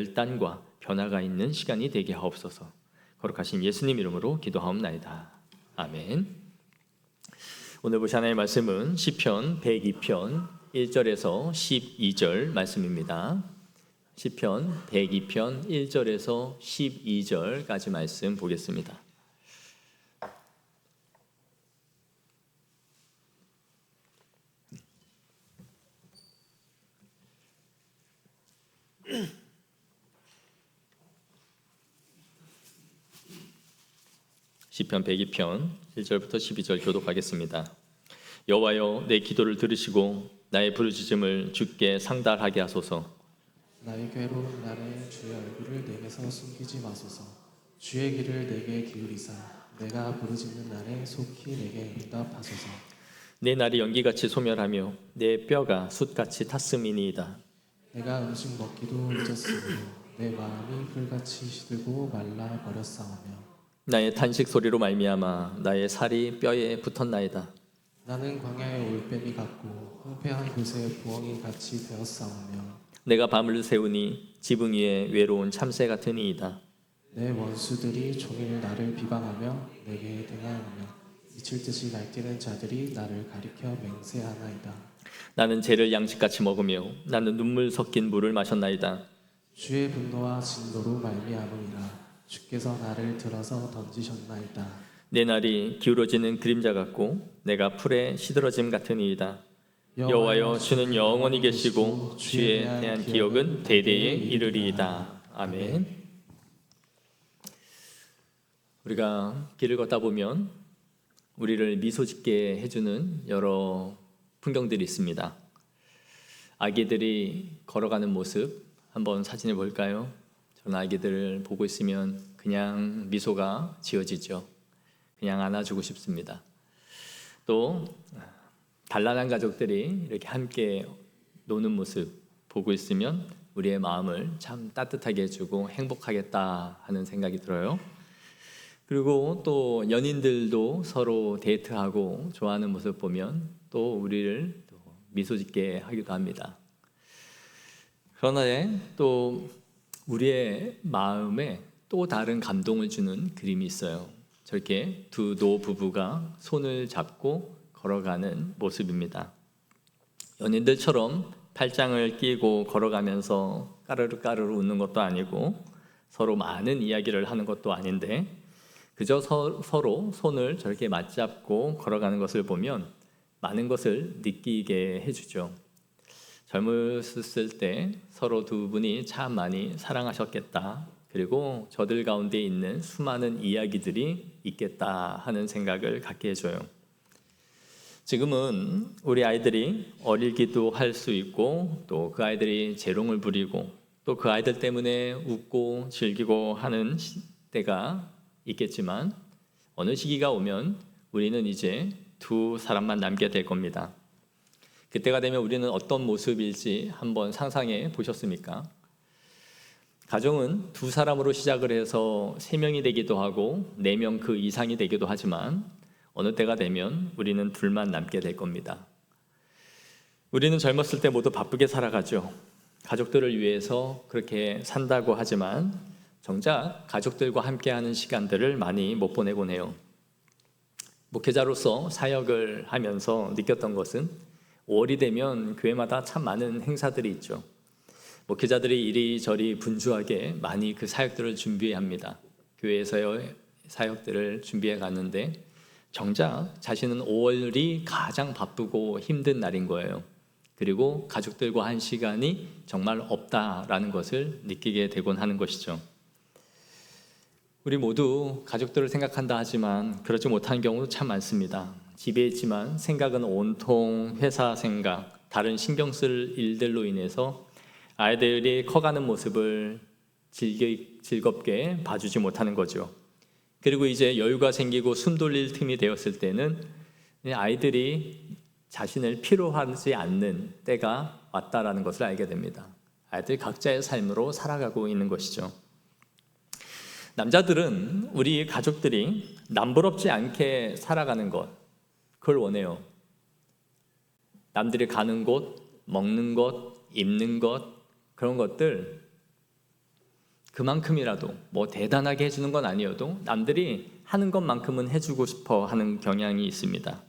결단과 변화가 있는 시간이 되게 하옵소서. 거룩하신 예수님 이름으로 기도하옵나이다. 아멘. 오늘 보실 하나님의 말씀은 시편 102편 1절에서 12절 말씀입니다. 시편 102편 1절에서 12절까지 말씀 보겠습니다. 시편 102편 1절부터 12절 교독하겠습니다. 여호와여, 내 기도를 들으시고 나의 부르짖음을 주께 상달하게 하소서. 나의 괴로운 날에 주의 얼굴을 내게서 숨기지 마소서. 주의 귀를 내게 기울이사 내가 부르짖는 날에 속히 내게 응답하소서. 내 날이 연기같이 소멸하며 내 뼈가 숯같이 탔음이니이다. 내가 음식 먹기도 잊었으므로 내 마음이 풀같이 시들고 말라 버렸사오며 나의 탄식 소리로 말미암아 나의 살이 뼈에 붙었나이다. 나는 광야의 올빼미 같고 황폐한 곳에 부엉이 같이 되었사오며 내가 밤을 새우니 지붕 위에 외로운 참새 같으니이다. 내 원수들이 종일 나를 비방하며 내게 등하하며 미칠 듯이 날뛰는 자들이 나를 가리켜 맹세하나이다. 나는 죄를 양식같이 먹으며 나는 눈물 섞인 물을 마셨나이다. 주의 분노와 진노로 말미암으리라. 주께서 나를 들어서 던지셨나이다. 내 날이 기울어지는 그림자 같고 내가 풀에 시들어짐 같으니이다. 여호와여, 주는 영원히 계시고 주에 대한 기억은 대대에 이르리이다. 아멘. 우리가 길을 걷다 보면 우리를 미소 짓게 해주는 여러 풍경들이 있습니다. 아기들이 걸어가는 모습 한번 사진을 볼까요? 저는 아기들을 보고 있으면 그냥 미소가 지어지죠. 그냥 안아주고 싶습니다. 또 단란한 가족들이 이렇게 함께 노는 모습 보고 있으면 우리의 마음을 참 따뜻하게 해주고 행복하겠다 하는 생각이 들어요. 그리고 또 연인들도 서로 데이트하고 좋아하는 모습 보면 또 우리를 또 미소 짓게 하기도 합니다. 그러나 또 우리의 마음에 또 다른 감동을 주는 그림이 있어요. 저렇게 두 노부부가 손을 잡고 걸어가는 모습입니다. 연인들처럼 팔짱을 끼고 걸어가면서 까르르 까르르 웃는 것도 아니고 서로 많은 이야기를 하는 것도 아닌데 그저 서로 손을 저렇게 맞잡고 걸어가는 것을 보면 많은 것을 느끼게 해주죠. 젊었을 때 서로 두 분이 참 많이 사랑하셨겠다. 그리고 저들 가운데 있는 수많은 이야기들이 있겠다 하는 생각을 갖게 해줘요. 지금은 우리 아이들이 어리기도 할 수 있고 또 그 아이들이 재롱을 부리고 또 그 아이들 때문에 웃고 즐기고 하는 때가 있겠지만 어느 시기가 오면 우리는 이제 두 사람만 남게 될 겁니다. 그때가 되면 우리는 어떤 모습일지 한번 상상해 보셨습니까? 가정은 두 사람으로 시작을 해서 세 명이 되기도 하고 네 명 그 이상이 되기도 하지만 어느 때가 되면 우리는 둘만 남게 될 겁니다. 우리는 젊었을 때 모두 바쁘게 살아가죠. 가족들을 위해서 그렇게 산다고 하지만 정작 가족들과 함께하는 시간들을 많이 못 보내곤 해요. 목회자로서 사역을 하면서 느꼈던 것은 5월이 되면 교회마다 참 많은 행사들이 있죠. 목회자들이 이리저리 분주하게 많이 그 사역들을 준비해야 합니다. 교회에서의 사역들을 준비해 갔는데 정작 자신은 5월이 가장 바쁘고 힘든 날인 거예요. 그리고 가족들과 한 시간이 정말 없다라는 것을 느끼게 되곤 하는 것이죠. 우리 모두 가족들을 생각한다 하지만 그러지 못한 경우도 참 많습니다. 집에 있지만 생각은 온통 회사 생각, 다른 신경 쓸 일들로 인해서 아이들이 커가는 모습을 즐겁게 봐주지 못하는 거죠. 그리고 이제 여유가 생기고 숨 돌릴 틈이 되었을 때는 아이들이 자신을 필요하지 않는 때가 왔다라는 것을 알게 됩니다. 아이들 각자의 삶으로 살아가고 있는 것이죠. 남자들은 우리 가족들이 남부럽지 않게 살아가는 것, 그걸 원해요. 남들이 가는 곳, 먹는 것, 입는 것, 그런 것들 그만큼이라도 뭐 대단하게 해주는 건 아니어도 남들이 하는 것만큼은 해주고 싶어 하는 경향이 있습니다.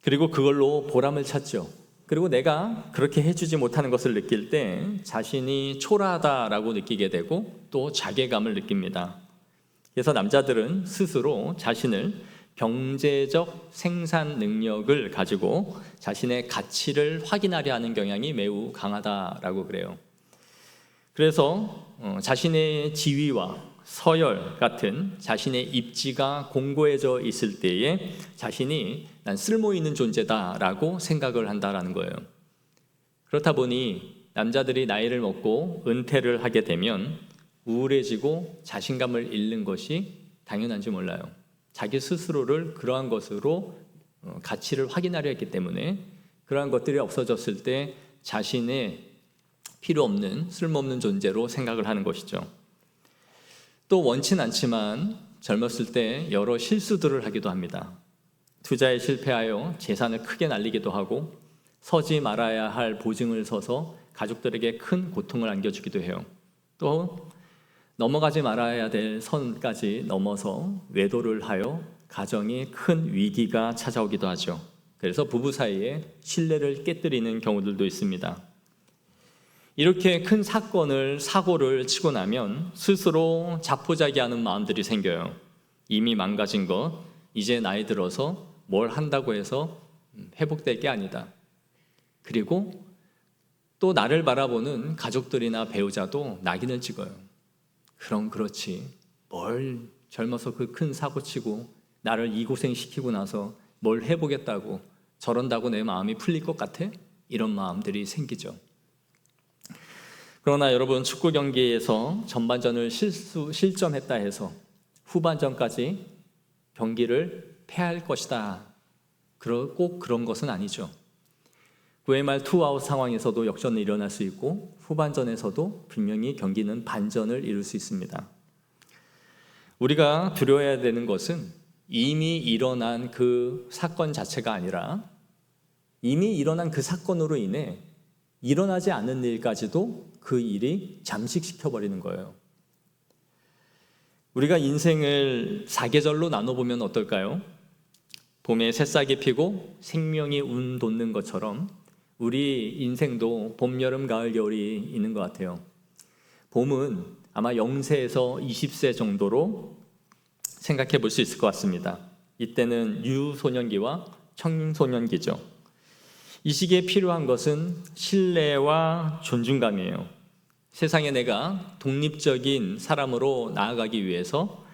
그리고 그걸로 보람을 찾죠. 그리고 내가 그렇게 해주지 못하는 것을 느낄 때 자신이 초라하다라고 느끼게 되고 또 자괴감을 느낍니다. 그래서 남자들은 스스로 자신을 경제적 생산 능력을 가지고 자신의 가치를 확인하려 하는 경향이 매우 강하다라고 그래요. 그래서 자신의 지위와 서열 같은 자신의 입지가 공고해져 있을 때에 자신이 난 쓸모 있는 존재다라고 생각을 한다라는 거예요. 그렇다 보니 남자들이 나이를 먹고 은퇴를 하게 되면 우울해지고 자신감을 잃는 것이 당연한지 몰라요. 자기 스스로를 그러한 것으로 가치를 확인하려 했기 때문에 그러한 것들이 없어졌을 때 자신의 필요 없는 쓸모없는 존재로 생각을 하는 것이죠. 또 원치는 않지만 젊었을 때 여러 실수들을 하기도 합니다. 투자에 실패하여 재산을 크게 날리기도 하고 서지 말아야 할 보증을 서서 가족들에게 큰 고통을 안겨주기도 해요. 또 넘어가지 말아야 될 선까지 넘어서 외도를 하여 가정에 큰 위기가 찾아오기도 하죠. 그래서 부부 사이에 신뢰를 깨뜨리는 경우들도 있습니다. 이렇게 큰 사고를 치고 나면 스스로 자포자기하는 마음들이 생겨요. 이미 망가진 것, 이제 나이 들어서 뭘 한다고 해서 회복될 게 아니다. 그리고 또 나를 바라보는 가족들이나 배우자도 낙인을 찍어요. 그럼 그렇지. 뭘 젊어서 그 큰 사고 치고 나를 이 고생시키고 나서 뭘 해보겠다고 저런다고 내 마음이 풀릴 것 같아? 이런 마음들이 생기죠. 그러나 여러분, 축구 경기에서 전반전을 실점했다 해서 후반전까지 경기를 패할 것이다. 꼭 그런 것은 아니죠. 9회 말 투아웃 상황에서도 역전이 일어날 수 있고 후반전에서도 분명히 경기는 반전을 이룰 수 있습니다. 우리가 두려워해야 되는 것은 이미 일어난 그 사건 자체가 아니라 이미 일어난 그 사건으로 인해 일어나지 않은 일까지도 그 일이 잠식시켜버리는 거예요. 우리가 인생을 사계절로 나눠보면 어떨까요? 봄에 새싹이 피고 생명이 운 돋는 것처럼 우리 인생도 봄, 여름, 가을, 겨울이 있는 것 같아요. 봄은 아마 0세에서 20세 정도로 생각해 볼 수 있을 것 같습니다. 이때는 유소년기와 청소년기죠. 이 시기에 필요한 것은 신뢰와 존중감이에요. 세상에 내가 독립적인 사람으로 나아가기 위해서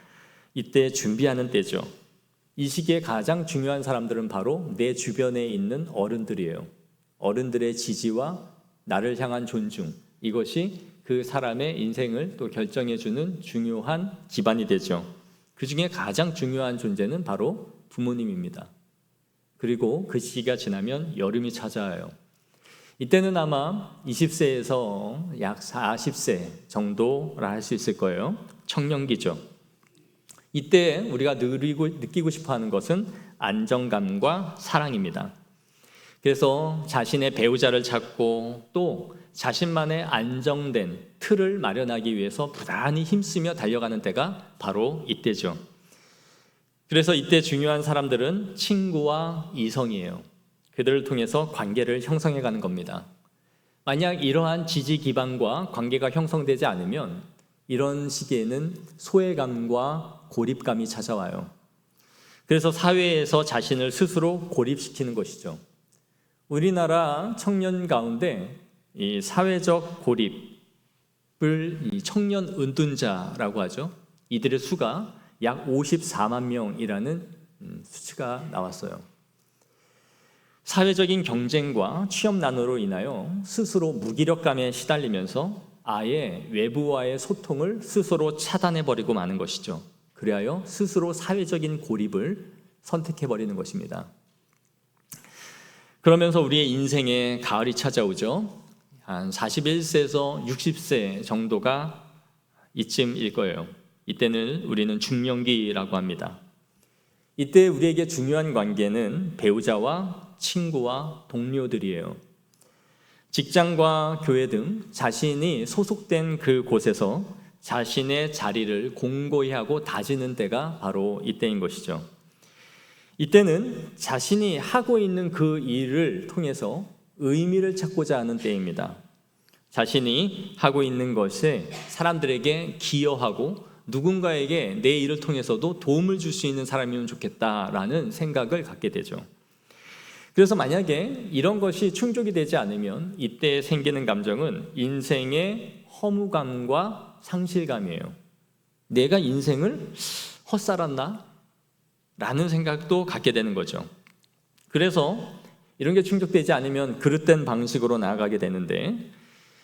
이때 준비하는 때죠. 이 시기에 가장 중요한 사람들은 바로 내 주변에 있는 어른들이에요. 어른들의 지지와 나를 향한 존중, 이것이 그 사람의 인생을 또 결정해주는 중요한 기반이 되죠. 그 중에 가장 중요한 존재는 바로 부모님입니다. 그리고 그 시기가 지나면 여름이 찾아와요. 이때는 아마 20세에서 약 40세 정도라 할 수 있을 거예요. 청년기죠. 이때 우리가 느끼고 싶어하는 것은 안정감과 사랑입니다. 그래서 자신의 배우자를 찾고 또 자신만의 안정된 틀을 마련하기 위해서 부단히 힘쓰며 달려가는 때가 바로 이때죠. 그래서 이때 중요한 사람들은 친구와 이성이에요. 그들을 통해서 관계를 형성해가는 겁니다. 만약 이러한 지지 기반과 관계가 형성되지 않으면 이런 시기에는 소외감과 고립감이 찾아와요. 그래서 사회에서 자신을 스스로 고립시키는 것이죠. 우리나라 청년 가운데 이 사회적 고립을 이 청년 은둔자라고 하죠. 이들의 수가 약 54만 명이라는 수치가 나왔어요. 사회적인 경쟁과 취업난으로 인하여 스스로 무기력감에 시달리면서 아예 외부와의 소통을 스스로 차단해버리고 마는 것이죠. 그리하여 스스로 사회적인 고립을 선택해버리는 것입니다. 그러면서 우리의 인생에 가을이 찾아오죠. 한 41세에서 60세 정도가 이쯤일 거예요. 이때는 우리는 중년기라고 합니다. 이때 우리에게 중요한 관계는 배우자와 친구와 동료들이에요. 직장과 교회 등 자신이 소속된 그 곳에서 자신의 자리를 공고히 하고 다지는 때가 바로 이때인 것이죠. 이때는 자신이 하고 있는 그 일을 통해서 의미를 찾고자 하는 때입니다. 자신이 하고 있는 것에 사람들에게 기여하고 누군가에게 내 일을 통해서도 도움을 줄 수 있는 사람이면 좋겠다라는 생각을 갖게 되죠. 그래서 만약에 이런 것이 충족이 되지 않으면 이때 생기는 감정은 인생의 허무감과 상실감이에요. 내가 인생을 헛살았나? 라는 생각도 갖게 되는 거죠. 그래서 이런 게 충족되지 않으면 그릇된 방식으로 나아가게 되는데,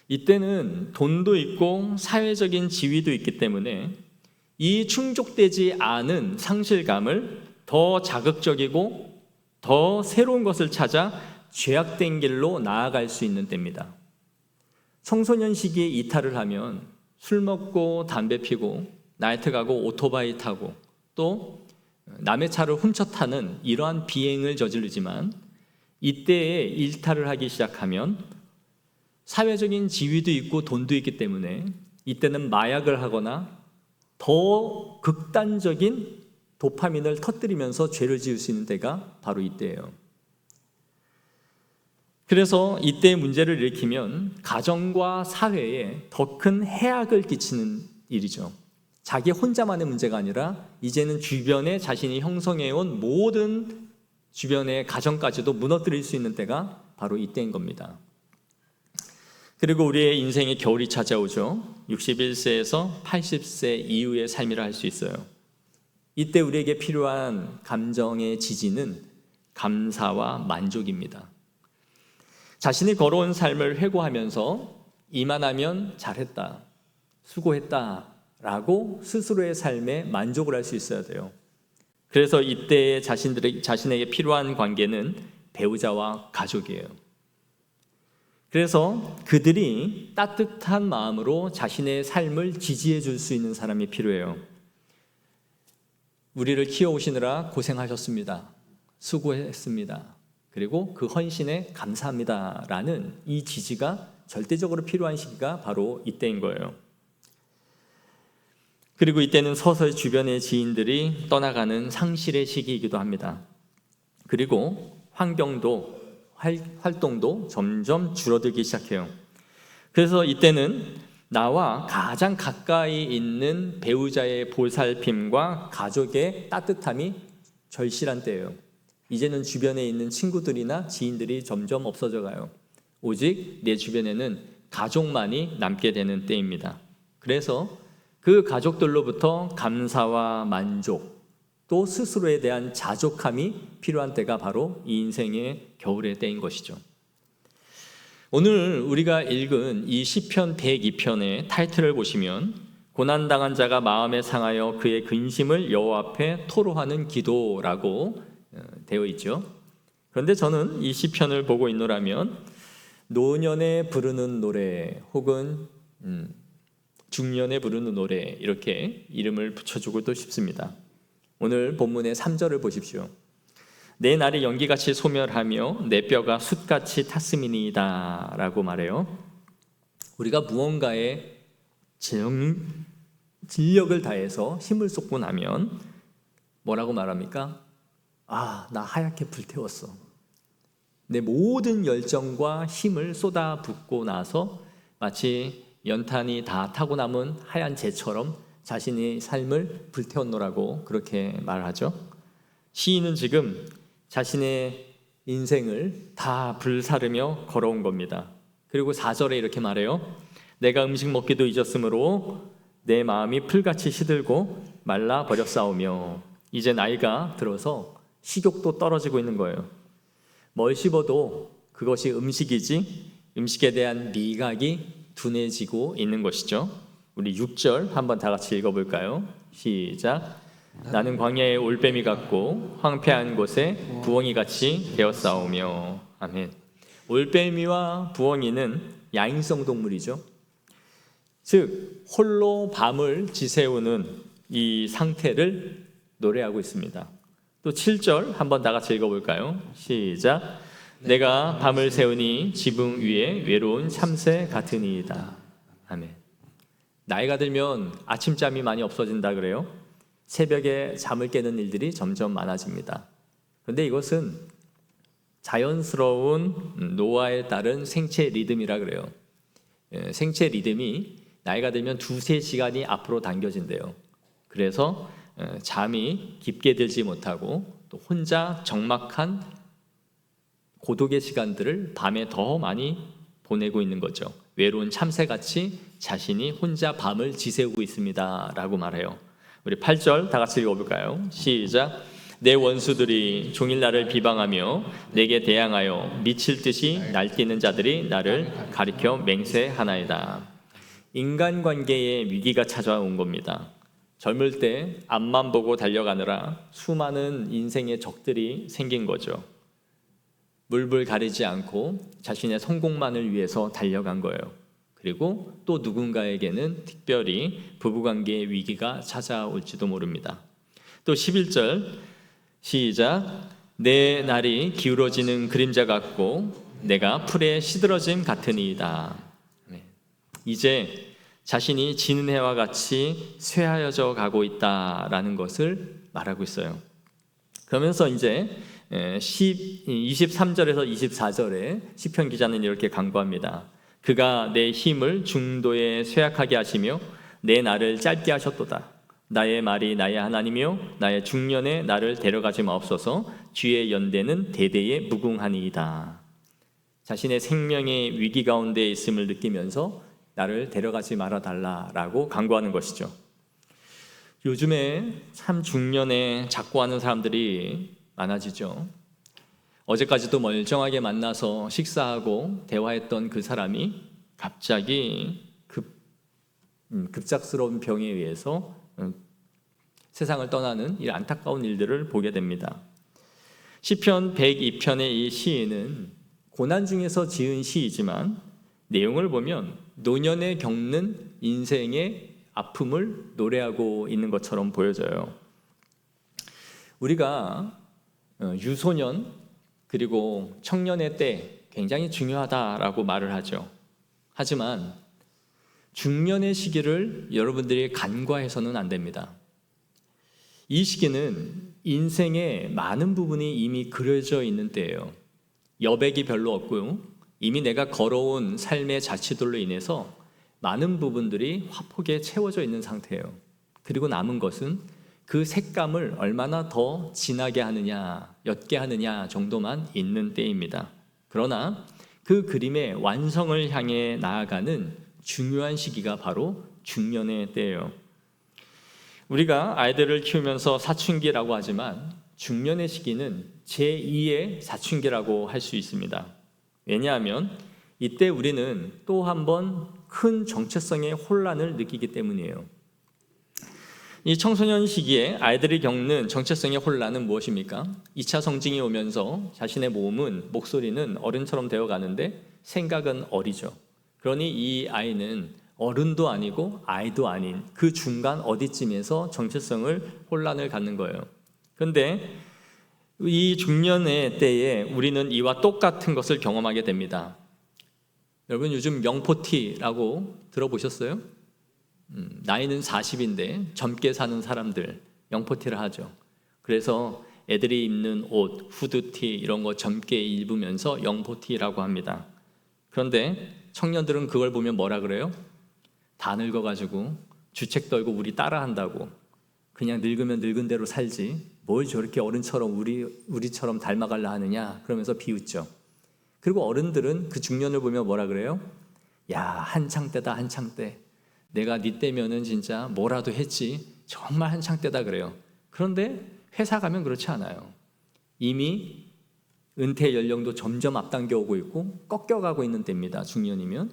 이때는 돈도 있고 사회적인 지위도 있기 때문에 이 충족되지 않은 상실감을 더 자극적이고 더 새로운 것을 찾아 죄악된 길로 나아갈 수 있는 때입니다. 청소년 시기에 이탈을 하면 술 먹고 담배 피고 나이트 가고 오토바이 타고 또 남의 차를 훔쳐 타는 이러한 비행을 저지르지만, 이때에 일탈을 하기 시작하면 사회적인 지위도 있고 돈도 있기 때문에 이때는 마약을 하거나 더 극단적인 도파민을 터뜨리면서 죄를 지을 수 있는 때가 바로 이때예요. 그래서 이때의 문제를 일으키면 가정과 사회에 더 큰 해악을 끼치는 일이죠. 자기 혼자만의 문제가 아니라 이제는 주변에 자신이 형성해온 모든 주변의 가정까지도 무너뜨릴 수 있는 때가 바로 이때인 겁니다. 그리고 우리의 인생의 겨울이 찾아오죠. 61세에서 80세 이후의 삶이라 할 수 있어요. 이때 우리에게 필요한 감정의 지지는 감사와 만족입니다. 자신이 걸어온 삶을 회고하면서 이만하면 잘했다, 수고했다 라고 스스로의 삶에 만족을 할 수 있어야 돼요. 그래서 이때 자신에게 필요한 관계는 배우자와 가족이에요. 그래서 그들이 따뜻한 마음으로 자신의 삶을 지지해 줄 수 있는 사람이 필요해요. 우리를 키워오시느라 고생하셨습니다. 수고했습니다. 그리고 그 헌신에 감사합니다 라는 이 지지가 절대적으로 필요한 시기가 바로 이때인 거예요. 그리고 이때는 서서히 주변의 지인들이 떠나가는 상실의 시기이기도 합니다. 그리고 환경도 활동도 점점 줄어들기 시작해요. 그래서 이때는 나와 가장 가까이 있는 배우자의 보살핌과 가족의 따뜻함이 절실한 때예요. 이제는 주변에 있는 친구들이나 지인들이 점점 없어져 가요. 오직 내 주변에는 가족만이 남게 되는 때입니다. 그래서 그 가족들로부터 감사와 만족, 또 스스로에 대한 자족함이 필요한 때가 바로 이 인생의 겨울의 때인 것이죠. 오늘 우리가 읽은 이 시편 102편의 타이틀을 보시면 고난당한 자가 마음에 상하여 그의 근심을 여호와 앞에 토로하는 기도라고 되어 있죠. 그런데 저는 이 시편을 보고 있노라면 노년에 부르는 노래 혹은 중년에 부르는 노래 이렇게 이름을 붙여주고도 싶습니다. 오늘 본문의 3절을 보십시오. 내 날이 연기같이 소멸하며 내 뼈가 숯같이 탔음이니이다 라고 말해요. 우리가 무언가에 진력을 다해서 힘을 쏟고 나면 뭐라고 말합니까? 아, 나 하얗게 불태웠어. 내 모든 열정과 힘을 쏟아붓고 나서 마치 연탄이 다 타고 남은 하얀 재처럼 자신의 삶을 불태웠노라고 그렇게 말하죠. 시인은 지금 자신의 인생을 다 불사르며 걸어온 겁니다. 그리고 4절에 이렇게 말해요. 내가 음식 먹기도 잊었으므로 내 마음이 풀같이 시들고 말라버렸사오며. 이제 나이가 들어서 식욕도 떨어지고 있는 거예요. 뭘 씹어도 그것이 음식이지 음식에 대한 미각이 둔해지고 있는 것이죠. 우리 6절 한번 다 같이 읽어볼까요? 시작. 나는 광야의 올빼미 같고 황폐한 곳에 부엉이같이 되었사오며. 아멘. 올빼미와 부엉이는 야행성 동물이죠. 즉 홀로 밤을 지새우는 이 상태를 노래하고 있습니다. 또 7절 한번 다 같이 읽어볼까요? 시작. 내가 밤을 새우니 지붕 위에 외로운 참새 같으니이다. 아멘. 나이가 들면 아침잠이 많이 없어진다 그래요. 새벽에 잠을 깨는 일들이 점점 많아집니다. 그런데 이것은 자연스러운 노화에 따른 생체 리듬이라 그래요. 생체 리듬이 나이가 들면 2-3시간이 앞으로 당겨진대요. 그래서 잠이 깊게 들지 못하고 또 혼자 적막한 고독의 시간들을 밤에 더 많이 보내고 있는 거죠. 외로운 참새같이 자신이 혼자 밤을 지새우고 있습니다 라고 말해요. 우리 8절 다 같이 읽어볼까요? 시작. 내 원수들이 종일 나를 비방하며 내게 대항하여 미칠 듯이 날뛰는 자들이 나를 가리켜 맹세하나이다. 인간관계에 위기가 찾아온 겁니다. 젊을 때 앞만 보고 달려가느라 수많은 인생의 적들이 생긴 거죠. 물불 가리지 않고 자신의 성공만을 위해서 달려간 거예요. 그리고 또 누군가에게는 특별히 부부관계의 위기가 찾아올지도 모릅니다. 또 11절 시작. 내 날이 기울어지는 그림자 같고 내가 풀에 시들어짐 같으니이다. 이제 자신이 지는 해와 같이 쇠하여져 가고 있다라는 것을 말하고 있어요. 그러면서 이제 23절에서 24절에 시편 기자는 이렇게 간구합니다. 그가 내 힘을 중도에 쇠약하게 하시며 내 날을 짧게 하셨도다. 나의 말이 나의 하나님이요 나의 중년에 나를 데려가지 마옵소서. 주의 연대는 대대에 무궁하니이다. 자신의 생명의 위기 가운데 있음을 느끼면서 나를 데려가지 말아달라라고 간구하는 것이죠. 요즘에 참 중년에 작고하는 사람들이 많아지죠. 어제까지도 멀쩡하게 만나서 식사하고 대화했던 그 사람이 갑자기 급작스러운 병에 의해서 세상을 떠나는 이 안타까운 일들을 보게 됩니다. 시편 102편의 이 시인은 고난 중에서 지은 시이지만 내용을 보면 노년에 겪는 인생의 아픔을 노래하고 있는 것처럼 보여져요. 우리가 유소년 그리고 청년의 때 굉장히 중요하다라고 말을 하죠. 하지만 중년의 시기를 여러분들이 간과해서는 안 됩니다. 이 시기는 인생의 많은 부분이 이미 그려져 있는 때예요. 여백이 별로 없고요. 이미 내가 걸어온 삶의 자취들로 인해서 많은 부분들이 화폭에 채워져 있는 상태예요. 그리고 남은 것은 그 색감을 얼마나 더 진하게 하느냐, 옅게 하느냐 정도만 있는 때입니다. 그러나 그 그림의 완성을 향해 나아가는 중요한 시기가 바로 중년의 때예요. 우리가 아이들을 키우면서 사춘기라고 하지만 중년의 시기는 제2의 사춘기라고 할 수 있습니다. 왜냐하면 이때 우리는 또 한 번 큰 정체성의 혼란을 느끼기 때문이에요. 이 청소년 시기에 아이들이 겪는 정체성의 혼란은 무엇입니까? 2차 성징이 오면서 자신의 목소리는 어른처럼 되어가는데 생각은 어리죠. 그러니 이 아이는 어른도 아니고 아이도 아닌 그 중간 어디쯤에서 정체성을 혼란을 갖는 거예요. 그런데 이 중년의 때에 우리는 이와 똑같은 것을 경험하게 됩니다. 여러분 요즘 명포티라고 들어보셨어요? 나이는 40인데 젊게 사는 사람들 명포티를 하죠. 그래서 애들이 입는 옷, 후드티 이런 거 젊게 입으면서 명포티라고 합니다. 그런데 청년들은 그걸 보면 뭐라 그래요? 다 늙어가지고 주책 떨고 우리 따라한다고 그냥 늙으면 늙은 대로 살지 뭘 저렇게 어른처럼 우리처럼 닮아가려 하느냐 그러면서 비웃죠. 그리고 어른들은 그 중년을 보면 뭐라 그래요? 야 한창 때다 한창 때 내가 네 때면은 진짜 뭐라도 했지 정말 한창 때다 그래요. 그런데 회사 가면 그렇지 않아요. 이미 은퇴 연령도 점점 앞당겨 오고 있고 꺾여가고 있는 때입니다. 중년이면.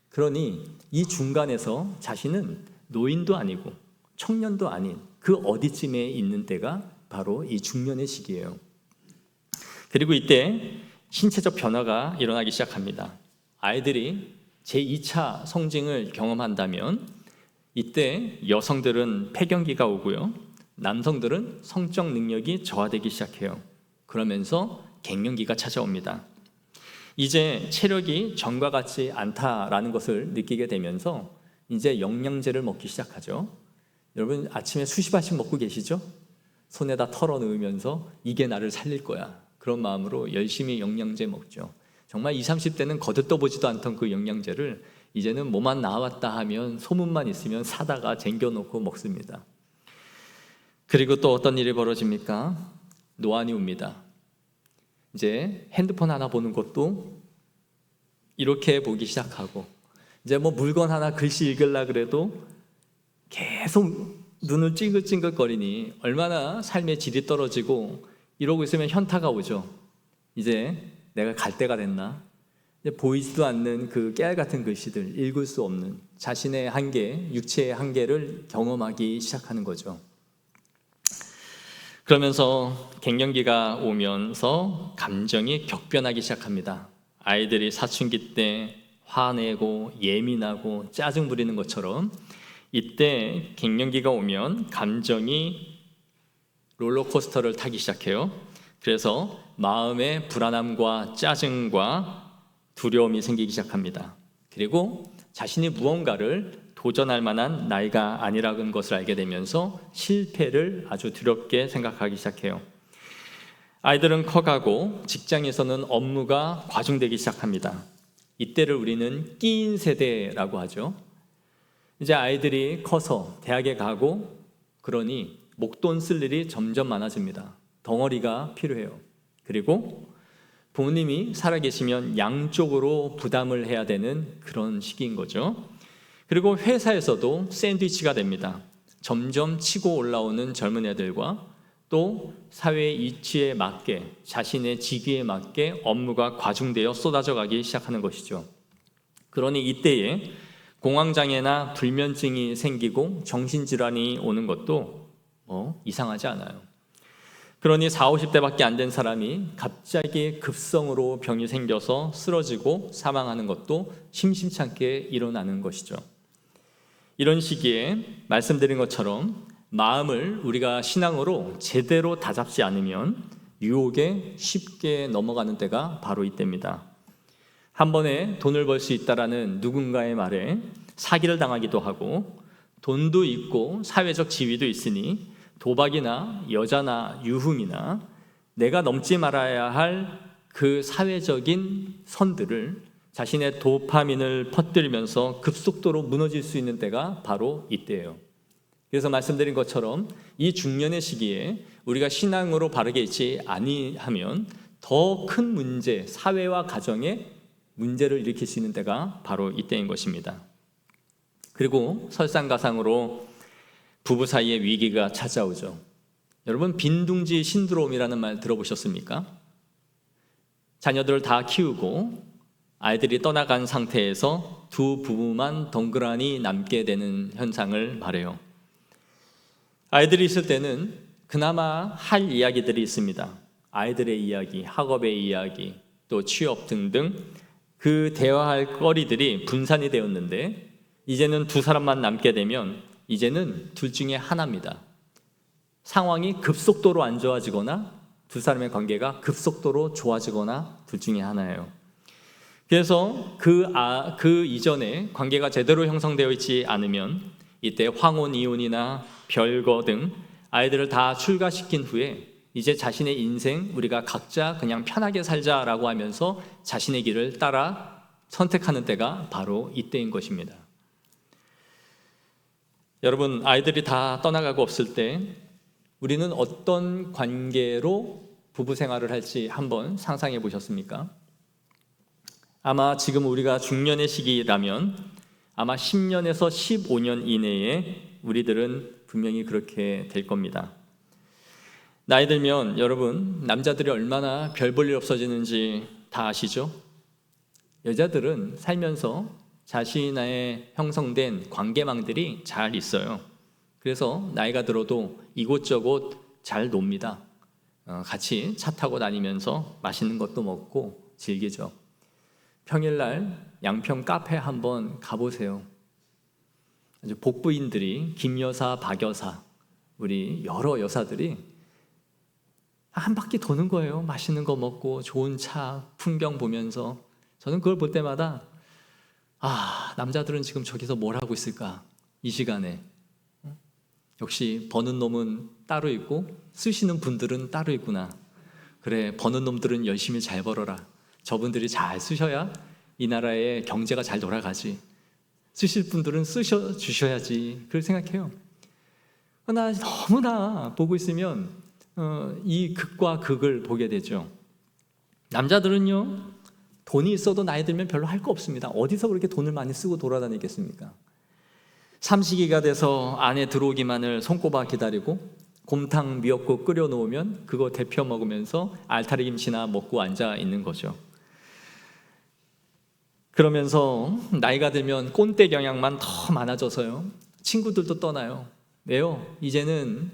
그러니 이 중간에서 자신은 노인도 아니고 청년도 아닌 그 어디쯤에 있는 때가 바로 이 중년의 시기예요. 그리고 이때 신체적 변화가 일어나기 시작합니다. 아이들이 제2차 성징을 경험한다면 이때 여성들은 폐경기가 오고요. 남성들은 성적 능력이 저하되기 시작해요. 그러면서 갱년기가 찾아옵니다. 이제 체력이 전과 같지 않다라는 것을 느끼게 되면서 이제 영양제를 먹기 시작하죠. 여러분 아침에 수시바씩 먹고 계시죠? 손에다 털어 넣으면서 이게 나를 살릴 거야. 그런 마음으로 열심히 영양제 먹죠. 정말 20, 30대는 거들떠보지도 않던 그 영양제를 이제는 뭐만 나왔다 하면 소문만 있으면 사다가 쟁겨놓고 먹습니다. 그리고 또 어떤 일이 벌어집니까? 노안이 옵니다. 이제 핸드폰 하나 보는 것도 이렇게 보기 시작하고, 이제 뭐 물건 하나 글씨 읽으려 그래도 계속 눈을 찡긋찡긋거리니 얼마나 삶의 질이 떨어지고 이러고 있으면 현타가 오죠. 이제 내가 갈 때가 됐나? 이제 보이지도 않는 그 깨알 같은 글씨들, 읽을 수 없는 자신의 한계, 육체의 한계를 경험하기 시작하는 거죠. 그러면서 갱년기가 오면서 감정이 격변하기 시작합니다. 아이들이 사춘기 때 화내고 예민하고 짜증 부리는 것처럼 이때 갱년기가 오면 감정이 롤러코스터를 타기 시작해요. 그래서 마음에 불안함과 짜증과 두려움이 생기기 시작합니다. 그리고 자신이 무언가를 도전할 만한 나이가 아니라는 것을 알게 되면서 실패를 아주 두렵게 생각하기 시작해요. 아이들은 커가고 직장에서는 업무가 과중되기 시작합니다. 이때를 우리는 끼인 세대라고 하죠. 이제 아이들이 커서 대학에 가고 그러니 목돈 쓸 일이 점점 많아집니다. 덩어리가 필요해요. 그리고 부모님이 살아계시면 양쪽으로 부담을 해야 되는 그런 시기인 거죠. 그리고 회사에서도 샌드위치가 됩니다. 점점 치고 올라오는 젊은 애들과 또 사회의 이치에 맞게 자신의 직위에 맞게 업무가 과중되어 쏟아져 가기 시작하는 것이죠. 그러니 이때에 공황장애나 불면증이 생기고 정신질환이 오는 것도 이상하지 않아요. 그러니 40, 50대밖에 안 된 사람이 갑자기 급성으로 병이 생겨서 쓰러지고 사망하는 것도 심심치 않게 일어나는 것이죠. 이런 시기에 말씀드린 것처럼 마음을 우리가 신앙으로 제대로 다잡지 않으면 유혹에 쉽게 넘어가는 때가 바로 이때입니다. 한 번에 돈을 벌 수 있다라는 누군가의 말에 사기를 당하기도 하고, 돈도 있고 사회적 지위도 있으니 도박이나 여자나 유흥이나 내가 넘지 말아야 할 그 사회적인 선들을 자신의 도파민을 퍼뜨리면서 급속도로 무너질 수 있는 때가 바로 이때예요. 그래서 말씀드린 것처럼 이 중년의 시기에 우리가 신앙으로 바르게 있지 아니하면 더 큰 문제, 사회와 가정에 문제를 일으킬 수 있는 때가 바로 이때인 것입니다. 그리고 설상가상으로 부부 사이에 위기가 찾아오죠. 여러분, 빈둥지 신드롬이라는 말 들어보셨습니까? 자녀들을 다 키우고 아이들이 떠나간 상태에서 두 부부만 덩그러니 남게 되는 현상을 말해요. 아이들이 있을 때는 그나마 할 이야기들이 있습니다. 아이들의 이야기, 학업의 이야기, 또 취업 등등 그 대화할 거리들이 분산이 되었는데, 이제는 두 사람만 남게 되면 이제는 둘 중에 하나입니다. 상황이 급속도로 안 좋아지거나 두 사람의 관계가 급속도로 좋아지거나 둘 중에 하나예요. 그래서 그 이전에 관계가 제대로 형성되어 있지 않으면 이때 황혼 이혼이나 별거 등 아이들을 다 출가시킨 후에 이제 자신의 인생 우리가 각자 그냥 편하게 살자라고 하면서 자신의 길을 따라 선택하는 때가 바로 이때인 것입니다. 여러분, 아이들이 다 떠나가고 없을 때 우리는 어떤 관계로 부부 생활을 할지 한번 상상해 보셨습니까? 아마 지금 우리가 중년의 시기라면 아마 10년에서 15년 이내에 우리들은 분명히 그렇게 될 겁니다. 나이 들면 여러분, 남자들이 얼마나 별 볼 일 없어지는지 다 아시죠? 여자들은 살면서 자신의 형성된 관계망들이 잘 있어요. 그래서 나이가 들어도 이곳저곳 잘 놉니다. 같이 차 타고 다니면서 맛있는 것도 먹고 즐기죠. 평일날 양평 카페 한번 가보세요. 아주 복부인들이 김여사, 박여사, 우리 여러 여사들이 한 바퀴 도는 거예요. 맛있는 거 먹고 좋은 차, 풍경 보면서. 저는 그걸 볼 때마다 남자들은 지금 저기서 뭘 하고 있을까? 이 시간에. 역시 버는 놈은 따로 있고 쓰시는 분들은 따로 있구나. 그래, 버는 놈들은 열심히 잘 벌어라. 저분들이 잘 쓰셔야 이 나라의 경제가 잘 돌아가지. 쓰실 분들은 쓰셔 주셔야지. 그렇게 생각해요. 그러나 너무나 보고 있으면 이 극과 극을 보게 되죠. 남자들은요, 돈이 있어도 나이 들면 별로 할 거 없습니다. 어디서 그렇게 돈을 많이 쓰고 돌아다니겠습니까? 삼시기가 돼서 안에 들어오기만을 손꼽아 기다리고 곰탕 미역국 끓여 놓으면 그거 데펴 먹으면서 알타리 김치나 먹고 앉아 있는 거죠. 그러면서 나이가 들면 꼰대 경향만 더 많아져서요, 친구들도 떠나요. 왜요? 이제는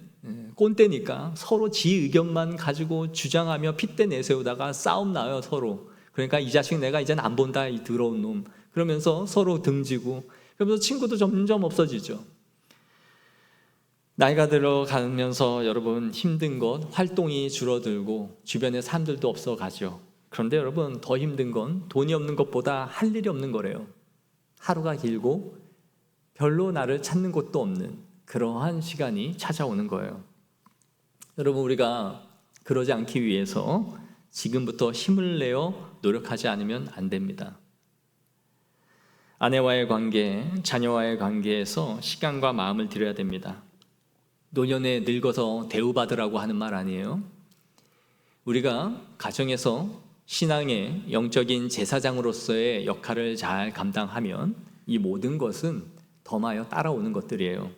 꼰대니까 서로 지 의견만 가지고 주장하며 핏대 내세우다가 싸움 나요, 서로. 그러니까 이 자식 내가 이젠 안 본다, 이 더러운 놈. 그러면서 서로 등지고, 그러면서 친구도 점점 없어지죠. 나이가 들어가면서 여러분, 힘든 것, 활동이 줄어들고 주변에 사람들도 없어가죠. 그런데 여러분, 더 힘든 건 돈이 없는 것보다 할 일이 없는 거래요. 하루가 길고 별로 나를 찾는 곳도 없는 그러한 시간이 찾아오는 거예요. 여러분, 우리가 그러지 않기 위해서 지금부터 힘을 내어 노력하지 않으면 안 됩니다. 아내와의 관계, 자녀와의 관계에서 시간과 마음을 들여야 됩니다. 노년에 늙어서 대우받으라고 하는 말 아니에요. 우리가 가정에서 신앙의 영적인 제사장으로서의 역할을 잘 감당하면 이 모든 것은 덤하여 따라오는 것들이에요.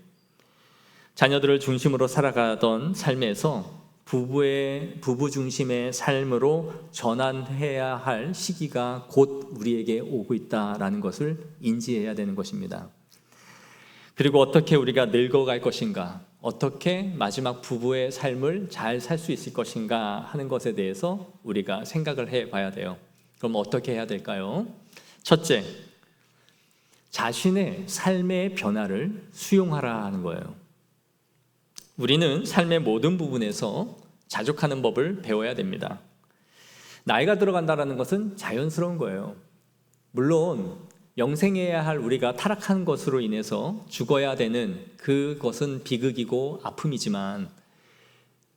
자녀들을 중심으로 살아가던 삶에서 부부 중심의 삶으로 전환해야 할 시기가 곧 우리에게 오고 있다라는 것을 인지해야 되는 것입니다. 그리고 어떻게 우리가 늙어갈 것인가, 어떻게 마지막 부부의 삶을 잘 살 수 있을 것인가 하는 것에 대해서 우리가 생각을 해봐야 돼요. 그럼 어떻게 해야 될까요? 첫째, 자신의 삶의 변화를 수용하라 하는 거예요. 우리는 삶의 모든 부분에서 자족하는 법을 배워야 됩니다. 나이가 들어간다는 것은 자연스러운 거예요. 물론 영생해야 할 우리가 타락한 것으로 인해서 죽어야 되는 그것은 비극이고 아픔이지만,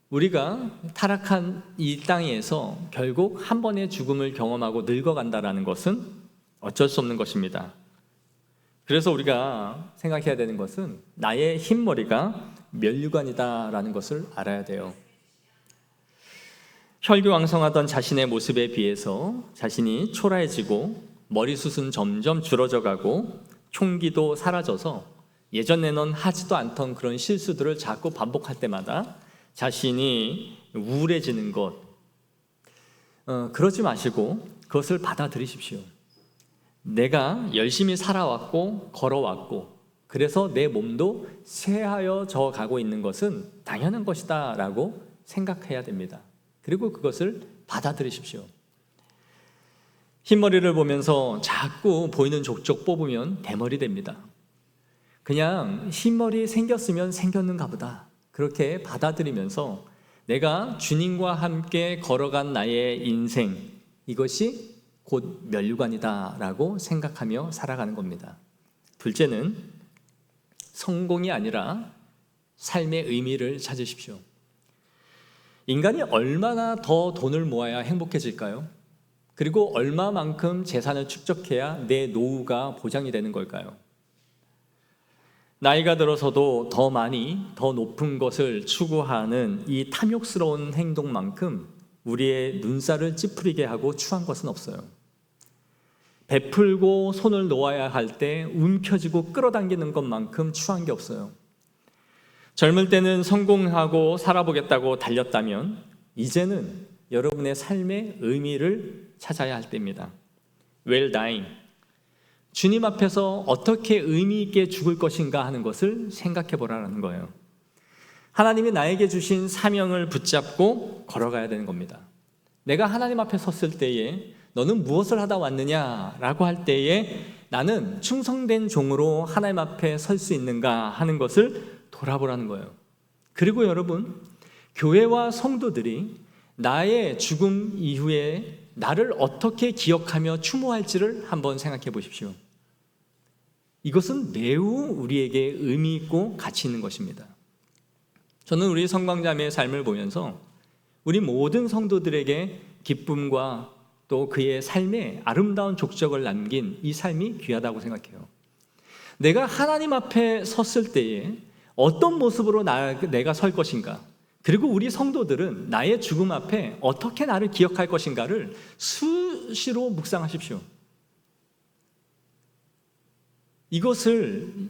우리가 타락한 이 땅에서 결국 한 번의 죽음을 경험하고 늙어간다는 것은 어쩔 수 없는 것입니다. 그래서 우리가 생각해야 되는 것은 나의 흰머리가 면류관이다라는 것을 알아야 돼요. 혈기왕성하던 자신의 모습에 비해서 자신이 초라해지고 머리숱은 점점 줄어져가고 흉기도 사라져서 예전에는 하지도 않던 그런 실수들을 자꾸 반복할 때마다 자신이 우울해지는 것, 그러지 마시고 그것을 받아들이십시오. 내가 열심히 살아왔고 걸어왔고 그래서 내 몸도 쇠하여져 가고 있는 것은 당연한 것이다 라고 생각해야 됩니다. 그리고 그것을 받아들이십시오. 흰머리를 보면서 자꾸 보이는 족족 뽑으면 대머리 됩니다. 그냥 흰머리 생겼으면 생겼는가 보다, 그렇게 받아들이면서 내가 주님과 함께 걸어간 나의 인생, 이것이 곧 면류관이다라고 생각하며 살아가는 겁니다. 둘째는 성공이 아니라 삶의 의미를 찾으십시오. 인간이 얼마나 더 돈을 모아야 행복해질까요? 그리고 얼마만큼 재산을 축적해야 내 노후가 보장이 되는 걸까요? 나이가 들어서도 더 많이, 더 높은 것을 추구하는 이 탐욕스러운 행동만큼 우리의 눈살을 찌푸리게 하고 추한 것은 없어요. 베풀고 손을 놓아야 할 때 움켜쥐고 끌어당기는 것만큼 추한 게 없어요. 젊을 때는 성공하고 살아보겠다고 달렸다면 이제는 여러분의 삶의 의미를 찾아야 할 때입니다. Well dying. 주님 앞에서 어떻게 의미 있게 죽을 것인가 하는 것을 생각해 보라는 거예요. 하나님이 나에게 주신 사명을 붙잡고 걸어가야 되는 겁니다. 내가 하나님 앞에 섰을 때에 너는 무엇을 하다 왔느냐라고 할 때에 나는 충성된 종으로 하나님 앞에 설 수 있는가 하는 것을 돌아보라는 거예요. 그리고 여러분, 교회와 성도들이 나의 죽음 이후에 나를 어떻게 기억하며 추모할지를 한번 생각해 보십시오. 이것은 매우 우리에게 의미 있고 가치 있는 것입니다. 저는 우리 성광자매의 삶을 보면서 우리 모든 성도들에게 기쁨과 또 그의 삶에 아름다운 족적을 남긴 이 삶이 귀하다고 생각해요. 내가 하나님 앞에 섰을 때에 어떤 모습으로 내가 설 것인가, 그리고 우리 성도들은 나의 죽음 앞에 어떻게 나를 기억할 것인가를 수시로 묵상하십시오. 이것을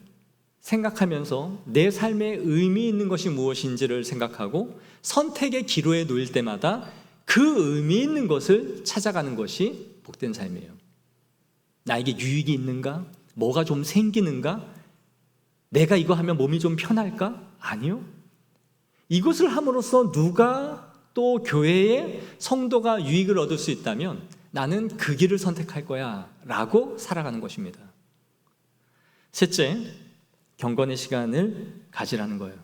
생각하면서 내 삶에 의미 있는 것이 무엇인지를 생각하고 선택의 기로에 놓일 때마다 그 의미 있는 것을 찾아가는 것이 복된 삶이에요. 나에게 유익이 있는가? 뭐가 좀 생기는가? 내가 이거 하면 몸이 좀 편할까? 아니요. 이것을 함으로써 누가 또 교회에 성도가 유익을 얻을 수 있다면 나는 그 길을 선택할 거야 라고 살아가는 것입니다. 셋째, 경건의 시간을 가지라는 거예요.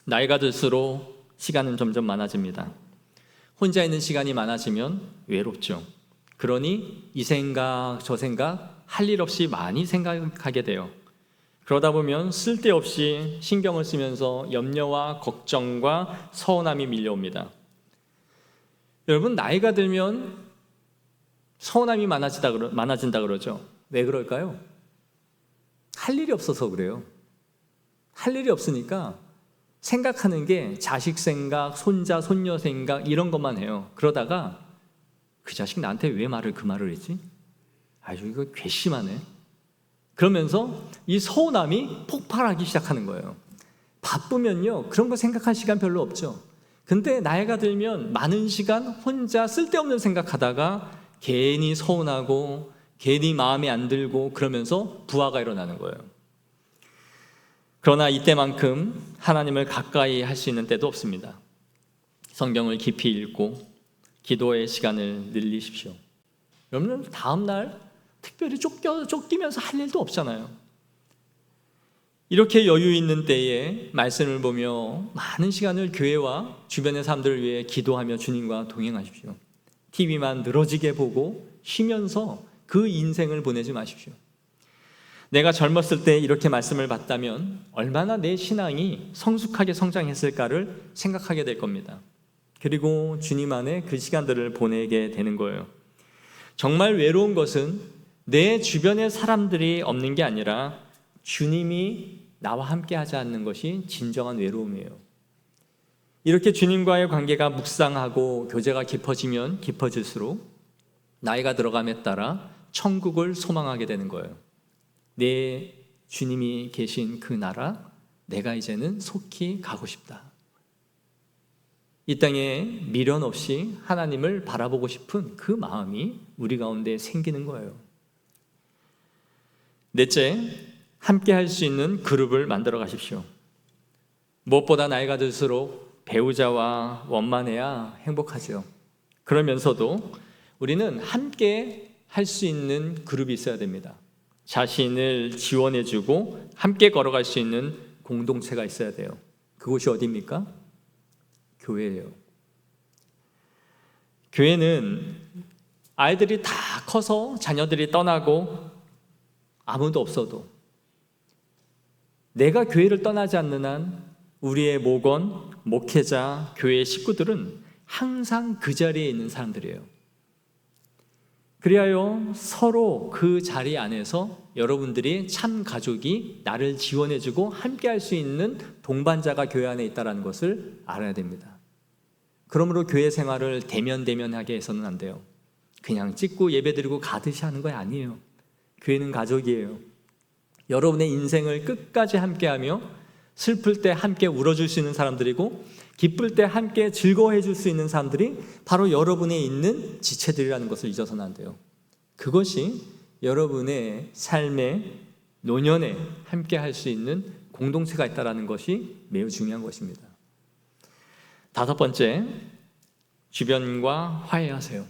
나이가 들수록 시간은 점점 많아집니다. 혼자 있는 시간이 많아지면 외롭죠. 그러니 이 생각 저 생각 할 일 없이 많이 생각하게 돼요. 그러다 보면 쓸데없이 신경을 쓰면서 염려와 걱정과 서운함이 밀려옵니다. 여러분, 나이가 들면 서운함이 많아진다 그러죠. 왜 그럴까요? 할 일이 없어서 그래요. 할 일이 없으니까 생각하는 게 자식 생각, 손자, 손녀 생각 이런 것만 해요. 그러다가 그 자식 나한테 왜 그 말을 했지? 아주 이거 괘씸하네. 그러면서 이 서운함이 폭발하기 시작하는 거예요. 바쁘면요, 그런 거 생각할 시간 별로 없죠. 근데 나이가 들면 많은 시간 혼자 쓸데없는 생각하다가 괜히 서운하고 괜히 마음에 안 들고 그러면서 부하가 일어나는 거예요. 그러나 이때만큼 하나님을 가까이 할 수 있는 때도 없습니다. 성경을 깊이 읽고 기도의 시간을 늘리십시오. 여러분, 다음 날 특별히 쫓기면서 할 일도 없잖아요. 이렇게 여유 있는 때에 말씀을 보며 많은 시간을 교회와 주변의 사람들을 위해 기도하며 주님과 동행하십시오. TV만 늘어지게 보고 쉬면서 그 인생을 보내지 마십시오. 내가 젊었을 때 이렇게 말씀을 받다면 얼마나 내 신앙이 성숙하게 성장했을까를 생각하게 될 겁니다. 그리고 주님 안에 그 시간들을 보내게 되는 거예요. 정말 외로운 것은 내 주변에 사람들이 없는 게 아니라 주님이 나와 함께 하지 않는 것이 진정한 외로움이에요. 이렇게 주님과의 관계가 묵상하고 교제가 깊어지면 깊어질수록 나이가 들어감에 따라 천국을 소망하게 되는 거예요. 내 주님이 계신 그 나라, 내가 이제는 속히 가고 싶다. 이 땅에 미련 없이 하나님을 바라보고 싶은 그 마음이 우리 가운데 생기는 거예요. 넷째, 함께 할 수 있는 그룹을 만들어 가십시오. 무엇보다 나이가 들수록 배우자와 원만해야 행복하죠. 그러면서도 우리는 함께 할 수 있는 그룹이 있어야 됩니다. 자신을 지원해주고 함께 걸어갈 수 있는 공동체가 있어야 돼요. 그곳이 어디입니까? 교회예요. 교회는 아이들이 다 커서 자녀들이 떠나고 아무도 없어도 내가 교회를 떠나지 않는 한 우리의 목원, 목회자, 교회 식구들은 항상 그 자리에 있는 사람들이에요. 그리하여 서로 그 자리 안에서 여러분들이 참 가족이 나를 지원해주고 함께 할 수 있는 동반자가 교회 안에 있다는 것을 알아야 됩니다. 그러므로 교회 생활을 대면하게 해서는 안 돼요. 그냥 찍고 예배드리고 가듯이 하는 거 아니에요. 교회는 가족이에요. 여러분의 인생을 끝까지 함께하며 슬플 때 함께 울어줄 수 있는 사람들이고 기쁠 때 함께 즐거워해 줄 수 있는 사람들이 바로 여러분에 있는 지체들이라는 것을 잊어서는 안 돼요. 그것이 여러분의 삶의 노년에 함께 할 수 있는 공동체가 있다는 것이 매우 중요한 것입니다. 다섯 번째, 주변과 화해하세요.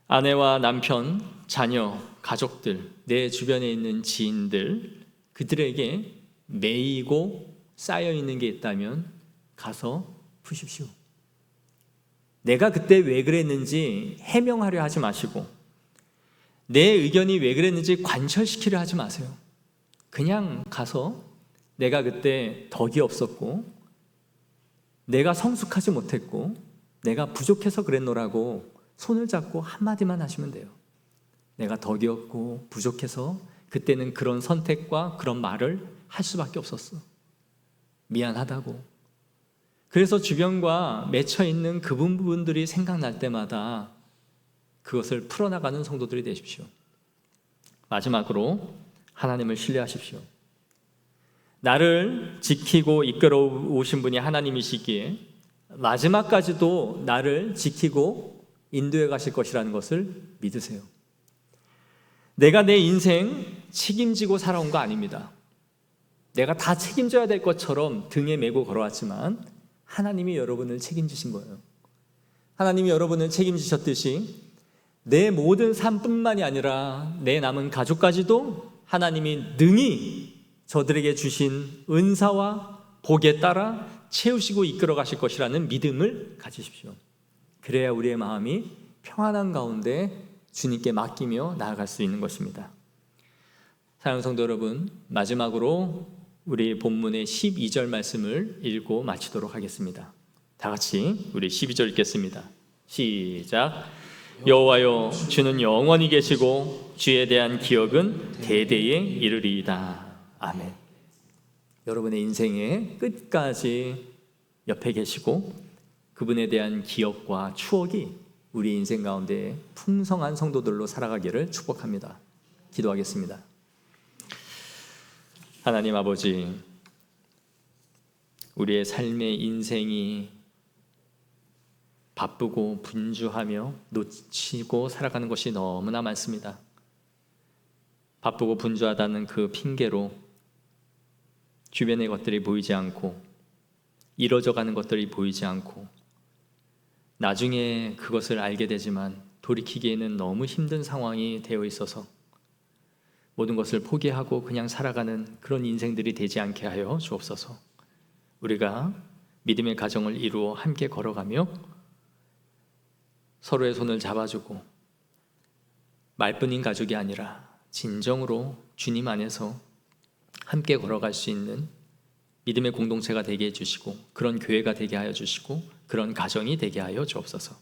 아내와 남편, 자녀, 가족들, 내 주변에 있는 지인들, 그들에게 매이고 쌓여있는 게 있다면 가서 푸십시오. 내가 그때 왜 그랬는지 해명하려 하지 마시고 내 의견이 왜 그랬는지 관철시키려 하지 마세요. 그냥 가서 내가 그때 덕이 없었고 내가 성숙하지 못했고 내가 부족해서 그랬노라고 손을 잡고 한마디만 하시면 돼요. 내가 덕이 없고 부족해서 그때는 그런 선택과 그런 말을 할 수밖에 없었어. 미안하다고. 그래서 주변과 맺혀 있는 그 부분들이 생각날 때마다 그것을 풀어나가는 성도들이 되십시오. 마지막으로 하나님을 신뢰하십시오. 나를 지키고 이끌어 오신 분이 하나님이시기에 마지막까지도 나를 지키고 인도해 가실 것이라는 것을 믿으세요. 내가 내 인생 책임지고 살아온 거 아닙니다. 내가 다 책임져야 될 것처럼 등에 메고 걸어왔지만 하나님이 여러분을 책임지신 거예요. 하나님이 여러분을 책임지셨듯이 내 모든 삶뿐만이 아니라 내 남은 가족까지도 하나님이 능히 저들에게 주신 은사와 복에 따라 채우시고 이끌어 가실 것이라는 믿음을 가지십시오. 그래야 우리의 마음이 평안한 가운데 주님께 맡기며 나아갈 수 있는 것입니다. 사랑하는 성도 여러분, 마지막으로 우리 본문의 12절 말씀을 읽고 마치도록 하겠습니다. 다 같이 우리 12절 읽겠습니다. 시작. 여호와여, 주는 영원히 계시고 주에 대한 기억은 대대에 이르리이다. 아멘. 여러분의 인생의 끝까지 옆에 계시고 그분에 대한 기억과 추억이 우리 인생 가운데 풍성한 성도들로 살아가기를 축복합니다. 기도하겠습니다. 하나님 아버지, 우리의 삶의 인생이 바쁘고 분주하며 놓치고 살아가는 것이 너무나 많습니다. 바쁘고 분주하다는 그 핑계로 주변의 것들이 보이지 않고 이뤄져가는 것들이 보이지 않고 나중에 그것을 알게 되지만 돌이키기에는 너무 힘든 상황이 되어 있어서 모든 것을 포기하고 그냥 살아가는 그런 인생들이 되지 않게 하여 주옵소서. 우리가 믿음의 가정을 이루어 함께 걸어가며 서로의 손을 잡아주고 말뿐인 가족이 아니라 진정으로 주님 안에서 함께 걸어갈 수 있는 믿음의 공동체가 되게 해주시고 그런 교회가 되게 하여 주시고 그런 가정이 되게 하여 주옵소서.